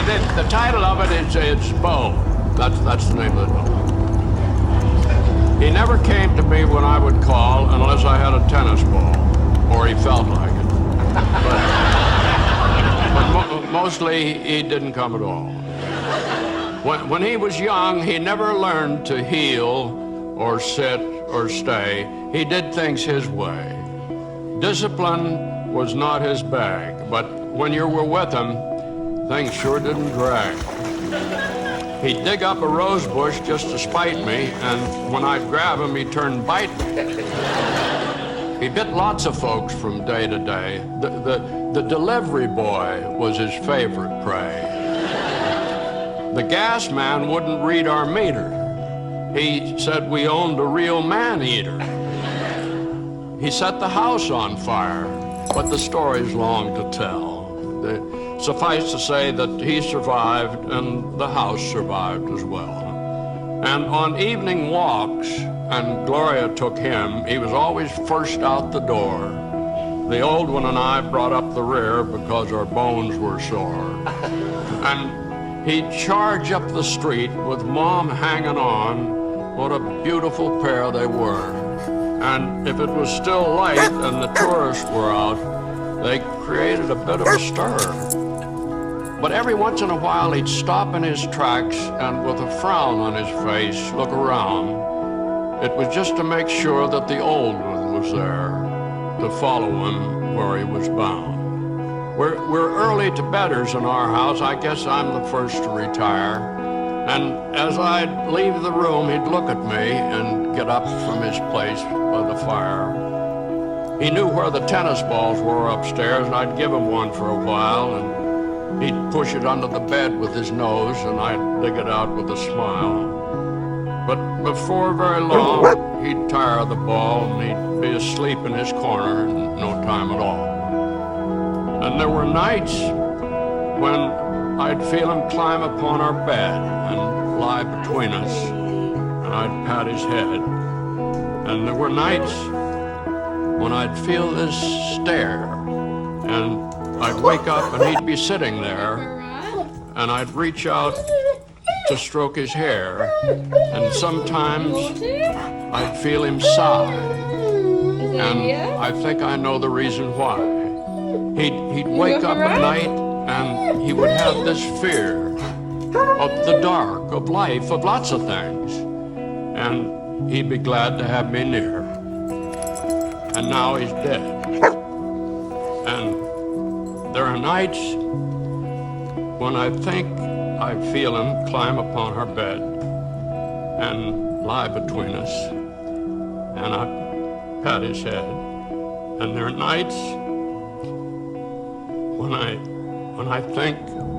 The title of it is it's Beau. That's the name of the dog. He never came to me when I would call unless I had a tennis ball, or he felt like it. But mostly he didn't come at all. When he was young, he never learned to heel or sit or stay. He did things his way. Discipline was not his bag, but when you were with him, things sure didn't drag. He'd dig up a rose bush just to spite me, and when I'd grab him, he'd turn and bite me. He bit lots of folks from day to day. The delivery boy was his favorite prey. The gas man wouldn't read our meter. He said we owned a real man-eater. He set the house on fire, but the story's long to tell. Suffice to say that he survived and the house survived as well. And on evening walks, and Gloria took him, he was always first out the door. The old one and I brought up the rear because our bones were sore. And he'd charge up the street with Mom hanging on. What a beautiful pair they were. And if it was still light and the tourists were out, they created a bit of a stir. But every once in a while, he'd stop in his tracks and with a frown on his face, look around. It was just to make sure that the old one was there to follow him where he was bound. We're early to bedders in our house. I guess I'm the first to retire. And as I'd leave the room, he'd look at me and get up from his place by the fire. He knew where the tennis balls were upstairs, and I'd give him one for a while, and he'd push it under the bed with his nose, and I'd dig it out with a smile. But before very long, he'd tire the ball, and he'd be asleep in his corner in no time at all. And there were nights when I'd feel him climb upon our bed and lie between us, and I'd pat his head. And there were nights when I'd feel this stare, and I'd wake up and he'd be sitting there, and I'd reach out to stroke his hair, and sometimes I'd feel him sigh, and I think I know the reason why. He'd wake up at night and he would have this fear of the dark, of life, of lots of things, and he'd be glad to have me near. And now he's dead. And there are nights when I think I feel him climb upon her bed and lie between us, and I pat his head. And there are nights when I think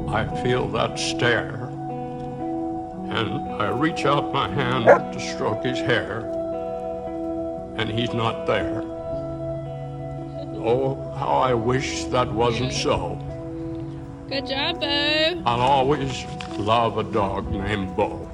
I feel that stare, and I reach out my hand to stroke his hair, and he's not there. Oh, how I wish that wasn't so. Good job, Beau. I'll always love a dog named Beau.